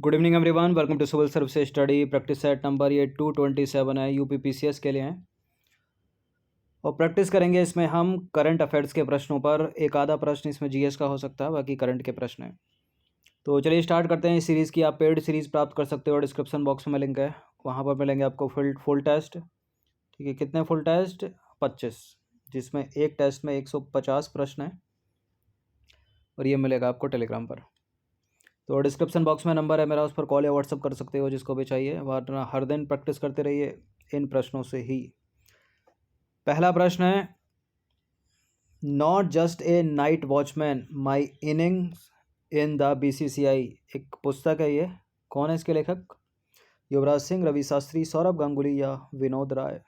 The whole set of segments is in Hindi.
Good evening everyone, welcome to civil service study practice set number ये 227 है। यूपीपीसीएस के लिए हैं और प्रैक्टिस करेंगे इसमें हम करंट अफेयर्स के प्रश्नों पर। एक आधा प्रश्न इसमें जीएस का हो सकता है, बाकी करंट के प्रश्न हैं। तो चलिए स्टार्ट करते हैं इस सीरीज़ की। आप पेड सीरीज़ प्राप्त कर सकते हो, डिस्क्रिप्शन बॉक्स में लिंक है, वहाँ पर मिलेंगे आपको फुल टेस्ट। ठीक है, कितने फुल टेस्ट? 25, जिसमें एक टेस्ट में 150 प्रश्न है और ये मिलेगा आपको टेलीग्राम पर। तो डिस्क्रिप्शन बॉक्स में नंबर है मेरा, उस पर कॉल या व्हाट्सअप कर सकते हो जिसको भी चाहिए, वरना हर दिन प्रैक्टिस करते रहिए इन प्रश्नों से ही। पहला प्रश्न है, not just a night watchman my innings in the BCCI. एक पुस्तक है ये, कौन है इसके लेखक? युवराज सिंह, रवि शास्त्री, सौरभ गांगुली या विनोद राय?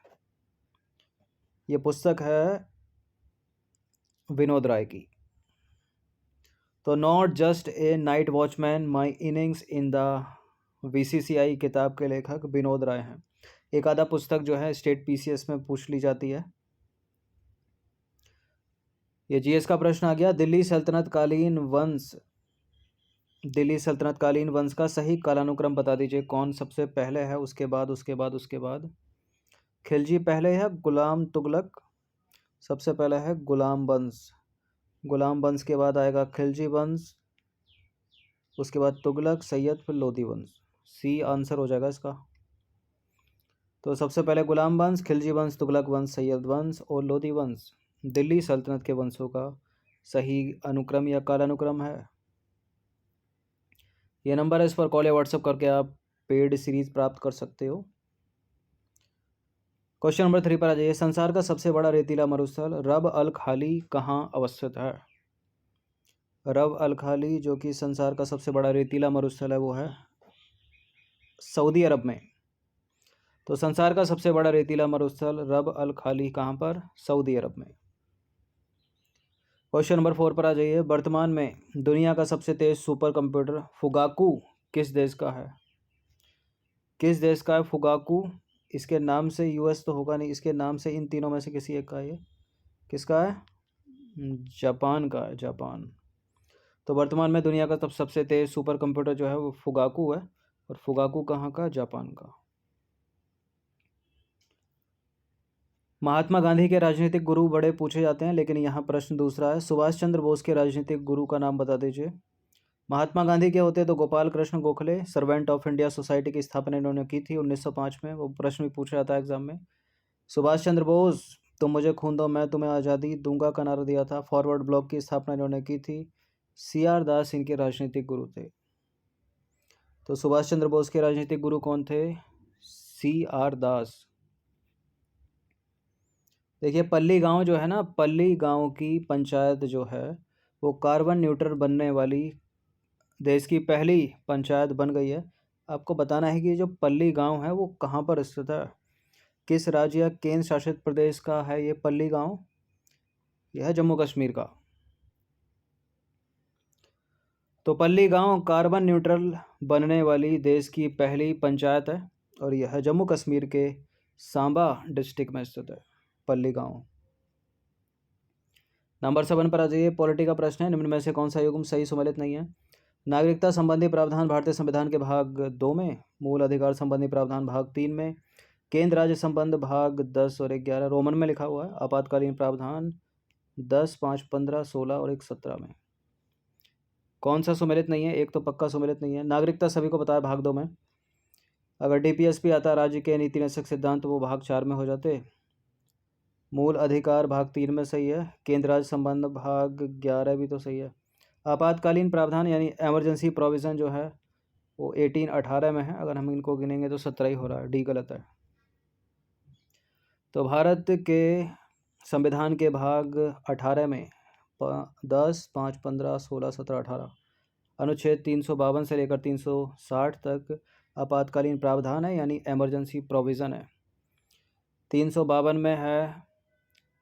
ये पुस्तक है विनोद राय की। तो not just a night watchman my innings in the BCCI किताब के लेखक विनोद राय हैं। एक आधा पुस्तक जो है स्टेट पीसीएस में पूछ ली जाती है। ये जीएस का प्रश्न आ गया। दिल्ली सल्तनत कालीन वंश का सही कालानुक्रम बता दीजिए। कौन सबसे पहले है, उसके बाद उसके बाद उसके बाद? खिलजी पहले है, गुलाम तुगलक सबसे पहले है, गुलाम वंश के बाद आएगा खिलजी वंश, उसके बाद तुगलक, सैयद, फिर लोधी वंश। सी आंसर हो जाएगा इसका। तो सबसे पहले गुलाम वंश, खिलजी वंश, तुगलक वंश, सैयद वंश और लोधी वंश दिल्ली सल्तनत के वंशों का सही अनुक्रम या कालानुक्रम है। ये नंबर है, इस पर कॉल या व्हाट्सएप करके आप पेड सीरीज प्राप्त कर सकते हो। क्वेश्चन नंबर 3 पर आ जाइए। संसार का सबसे बड़ा रेतीला मरुस्थल रब अल खाली कहाँ अवस्थित है? रब अल खाली जो कि संसार का सबसे बड़ा रेतीला मरुस्थल है, वो है सऊदी अरब में। तो संसार का सबसे बड़ा रेतीला मरुस्थल रब अल खाली कहाँ पर? सऊदी अरब में। क्वेश्चन नंबर 4 पर आ जाइए। वर्तमान में दुनिया का सबसे तेज सुपर कंप्यूटर फुगाकू किस देश का है? किस देश का है फुगाकू? इसके नाम से यूएस तो होगा नहीं, इसके नाम से इन तीनों में से किसी एक का है। ये किसका है? जापान का है, जापान। तो वर्तमान में दुनिया का सबसे तेज सुपर कंप्यूटर जो है वो फुगाकू है, और फुगाकू कहाँ का? जापान का। महात्मा गांधी के राजनीतिक गुरु बड़े पूछे जाते हैं, लेकिन यहाँ प्रश्न दूसरा है। सुभाष चंद्र बोस के राजनीतिक गुरु का नाम बता दीजिए। महात्मा गांधी के होते तो Gopal Krishna Gokhale, servant of India society की स्थापना इन्होंने की थी 1905 में। वो प्रश्न भी पूछा जाता है एग्जाम में। सुभाष चंद्र बोस, तुम मुझे खून दो मैं तुम्हें आज़ादी दूंगा का नारा दिया था। फॉरवर्ड ब्लॉक की स्थापना इन्होंने की थी। CR दास इनके राजनीतिक गुरु थे। तो सुभाष चंद्र बोस के राजनीतिक गुरु कौन थे? CR दास। देखिए, पल्ली गांव जो है ना, पल्ली गांव की पंचायत जो है वो कार्बन न्यूट्रल बनने वाली देश की पहली पंचायत बन गई है। आपको बताना है कि जो पल्ली गांव है वो कहाँ पर स्थित है, किस राज्य या केंद्र शासित प्रदेश का है ये पल्ली गांव? यह है जम्मू कश्मीर का। तो पल्ली गांव कार्बन न्यूट्रल बनने वाली देश की पहली पंचायत है और यह जम्मू कश्मीर के सांबा डिस्ट्रिक्ट में स्थित है पल्ली गांव। नंबर 7 पर आ जाइए। पॉलिटी का प्रश्न है, निम्न में से कौन सा युग्म सही सम्मिलित नहीं है? नागरिकता संबंधी प्रावधान भारतीय संविधान के भाग 2 में, मूल अधिकार संबंधी प्रावधान भाग 3 में, केंद्र राज्य संबंध भाग 10 और 11 रोमन में लिखा हुआ है, आपातकालीन प्रावधान 10, 5, 15, 16 और 1, 17 में। कौन सा सम्मिलित नहीं है? एक तो पक्का सम्मिलित नहीं है। नागरिकता सभी को पता है भाग 2 में। अगर DPSP आता राज्य के नीति निषेध सिद्धांत तो वो भाग 4 में हो जाते। मूल अधिकार भाग 3 में सही है। केंद्र राज्य संबंध भाग 11 भी तो सही है। आपातकालीन प्रावधान यानी एमरजेंसी प्रोविज़न जो है वो 18, 18 में है। अगर हम इनको गिनेंगे तो 17 ही हो रहा है, डी गलत है। तो भारत के संविधान के भाग 18 में 10, 5, 15, 16, 17, 18 अनुच्छेद 352 से लेकर 360 तक आपातकालीन प्रावधान है, यानी एमरजेंसी प्रोविज़न है। 352 में है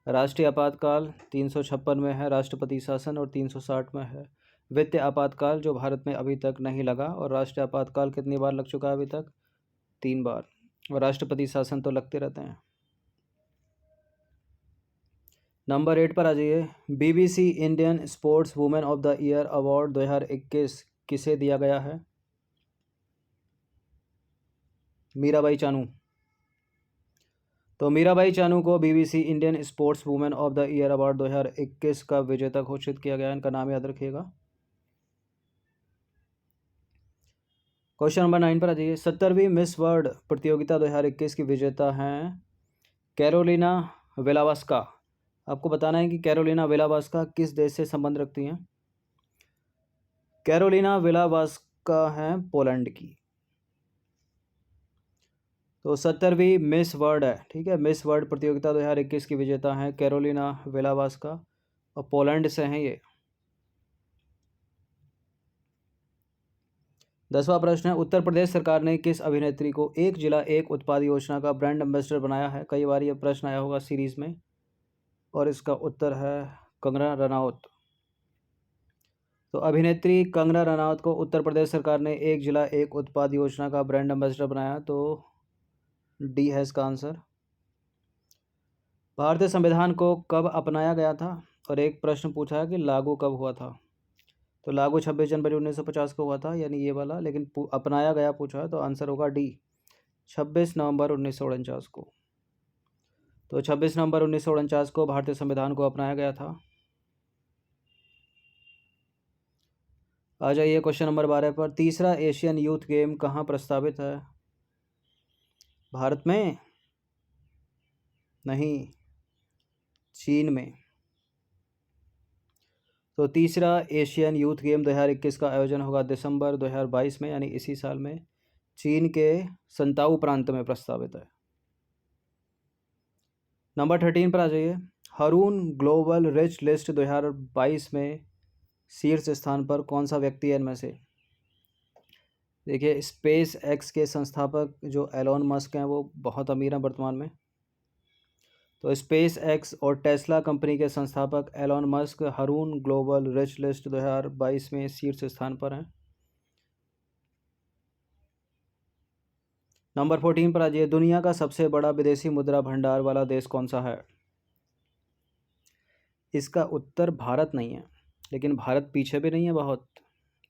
राष्ट्रीय आपातकाल, 356 में है राष्ट्रपति शासन और 360 में है वित्तीय आपातकाल, जो भारत में अभी तक नहीं लगा। और राष्ट्रीय आपातकाल कितनी बार लग चुका है अभी तक? 3 बार। और राष्ट्रपति शासन तो लगते रहते हैं। नंबर 8 पर आ जाइए। BBC Indian sports women of the year award 2021 किसे दिया गया है? मीराबाई चानू। तो मीराबाई चानू को BBC Indian sports women of the year award 2021 का विजेता घोषित किया गया। इनका नाम याद रखिएगा। क्वेश्चन नंबर 9 पर आ जाइए। 70वीं मिस वर्ल्ड प्रतियोगिता 2021 की विजेता हैं कैरोलिना वेलावास्का। आपको बताना है कि कैरोलिना वेलावास्का किस देश से संबंध रखती हैं। कैरोलिना वेलावास्का हैं पोलैंड की। तो 70वीं मिस वर्ल्ड है, ठीक है, मिस वर्ल्ड प्रतियोगिता 2021 की विजेता हैं कैरोलिना वेलावास्का और पोलैंड से हैं ये। 10वां प्रश्न है, उत्तर प्रदेश सरकार ने किस अभिनेत्री को एक जिला एक उत्पाद योजना का ब्रांड एम्बेसडर बनाया है। कई बार ये प्रश्न आया होगा सीरीज में, और इसका उत्तर है कंगना रनौत। तो अभिनेत्री कंगना रनौत को उत्तर प्रदेश सरकार ने एक जिला एक उत्पाद योजना का ब्रांड एम्बेसडर बनाया। तो डी है इसका आंसर। भारतीय संविधान को कब अपनाया गया था, और एक प्रश्न पूछा है कि लागू कब हुआ था। तो लागू 26 जनवरी 1950 को हुआ था, यानी ये वाला, लेकिन अपनाया गया पूछा है तो आंसर होगा डी, 26 नवंबर 1949 को। तो 26 नवंबर 1949 को भारतीय संविधान को अपनाया गया था। आ जाइए क्वेश्चन नंबर 12 पर। तीसरा एशियन यूथ गेम कहाँ प्रस्तावित है। भारत में नहीं, चीन में। तो तीसरा एशियन यूथ गेम 2021 का आयोजन होगा दिसंबर 2022 में, यानी इसी साल में, चीन के संताऊ प्रांत में प्रस्तावित है। नंबर 13 पर आ जाइए। हरून ग्लोबल रिच लिस्ट 2022 में शीर्ष स्थान पर कौन सा व्यक्ति है इनमें से। देखिए, स्पेस एक्स के संस्थापक जो एलोन मस्क हैं वो बहुत अमीर हैं वर्तमान में। तो स्पेस एक्स और टेस्ला कंपनी के संस्थापक Elon Musk Hurun global rich list 2022 में शीर्ष स्थान पर हैं। नंबर 14 पर आ जाइए। दुनिया का सबसे बड़ा विदेशी मुद्रा भंडार वाला देश कौन सा है। इसका उत्तर भारत नहीं है, लेकिन भारत पीछे भी नहीं है बहुत,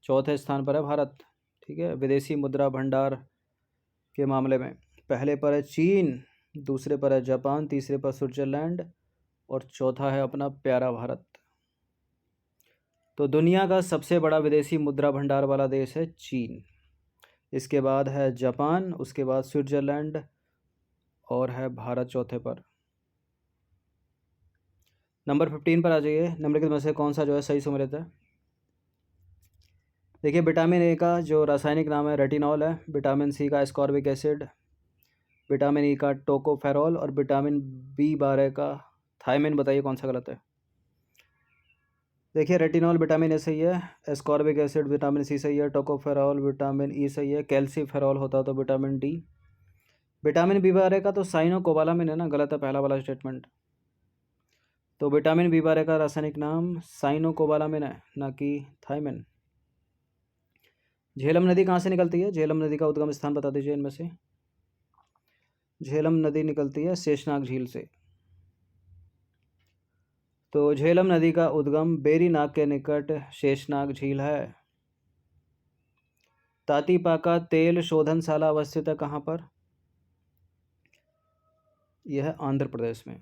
चौथे स्थान पर है भारत, ठीक है, विदेशी मुद्रा भंडार के मामले में। पहले पर है चीन, दूसरे पर है जापान, तीसरे पर स्विट्जरलैंड और चौथा है अपना प्यारा भारत। तो दुनिया का सबसे बड़ा विदेशी मुद्रा भंडार वाला देश है चीन, इसके बाद है जापान, उसके बाद स्विट्जरलैंड और है भारत चौथे पर। नंबर 15 पर आ जाइए। निम्नलिखित में से कौन सा जो है सही सुमेलित है। देखिए, विटामिन ए का जो रासायनिक नाम है रेटिनॉल है, विटामिन सी का एस्कॉर्बिक एसिड, विटामिन ई का टोकोफेरॉल और विटामिन B12 का थायमिन। बताइए कौन सा गलत है। देखिए, रेटिनॉल विटामिन ए सही है, एस्कॉर्बिक एसिड विटामिन सी सही है, टोकोफेरॉल विटामिन ई सही है, कैल्सीफेरॉल होता तो विटामिन डी। विटामिन B12 का तो साइनोकोबालामिन है ना, गलत है पहला वाला स्टेटमेंट। तो विटामिन B12 का रासायनिक नाम साइनोकोबालामिन है, ना कि थायमिन। झेलम नदी कहाँ से निकलती है। झेलम नदी का उद्गम स्थान बता दीजिए इनमें से। झेलम नदी निकलती है शेषनाग झील से। तो झेलम नदी का उद्गम बेरीनाग के निकट शेषनाग झील है। तातीपाका तेल शोधनशाला अवस्थित है कहाँ पर। यह है आंध्र प्रदेश में।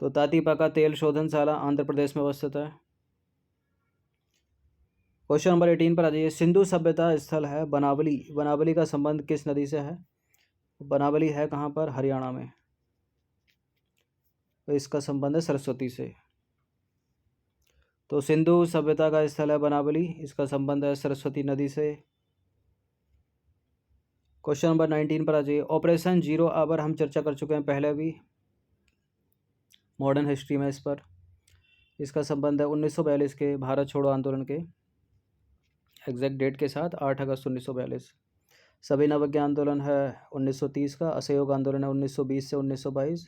तो तातीपाका तेल शोधनशाला आंध्र प्रदेश में अवस्थित है। क्वेश्चन नंबर 18 पर आ जाइए। सिंधु सभ्यता स्थल है बनावली। बनावली का संबंध किस नदी से है। बनावली है कहाँ पर, हरियाणा में। तो इसका संबंध है सरस्वती से। तो सिंधु सभ्यता का स्थल है बनावली, इसका संबंध है सरस्वती नदी से। क्वेश्चन नंबर 19 पर आ जाइए। ऑपरेशन जीरो आवर हम चर्चा कर चुके हैं पहले भी मॉडर्न हिस्ट्री में इस पर। इसका संबंध है 1942 के भारत छोड़ो आंदोलन के एग्जैक्ट डेट के साथ, 8 अगस्त 1942। सभी नवज्ञ आंदोलन है 1930 का, असहयोग आंदोलन है 1920 से 1922।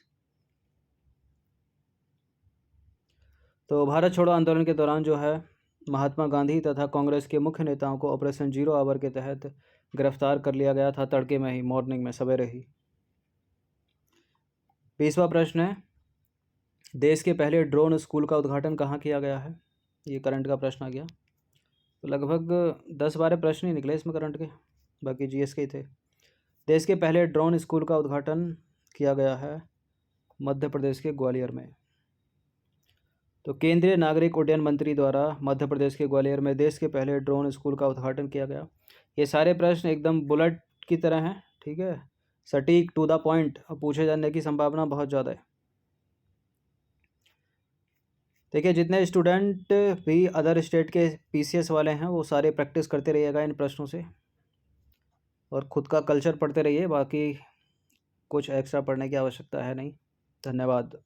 तो भारत छोड़ो आंदोलन के दौरान जो है महात्मा गांधी तथा कांग्रेस के मुख्य नेताओं को ऑपरेशन जीरो आवर के तहत गिरफ्तार कर लिया गया था, तड़के में ही, मॉर्निंग में, सवेरे ही। 20वां प्रश्न है, देश के पहले ड्रोन स्कूल का उद्घाटन कहाँ किया गया है। ये करंट का प्रश्न आ गया। तो लगभग 10-12 प्रश्न ही निकले इसमें करंट के, बाकी जीएस के ही थे। देश के पहले ड्रोन स्कूल का उद्घाटन किया गया है मध्य प्रदेश के ग्वालियर में। तो केंद्रीय नागरिक उड्डयन मंत्री द्वारा मध्य प्रदेश के ग्वालियर में देश के पहले ड्रोन स्कूल का उद्घाटन किया गया। ये सारे प्रश्न एकदम बुलेट की तरह हैं, ठीक है, सटीक टू द पॉइंट पूछे जाने की संभावना बहुत ज़्यादा है। देखिए, जितने स्टूडेंट भी अदर स्टेट के पीसीएस वाले हैं वो सारे प्रैक्टिस करते रहिएगा इन प्रश्नों से, और ख़ुद का कल्चर पढ़ते रहिए। बाकी कुछ एक्स्ट्रा पढ़ने की आवश्यकता है नहीं। धन्यवाद।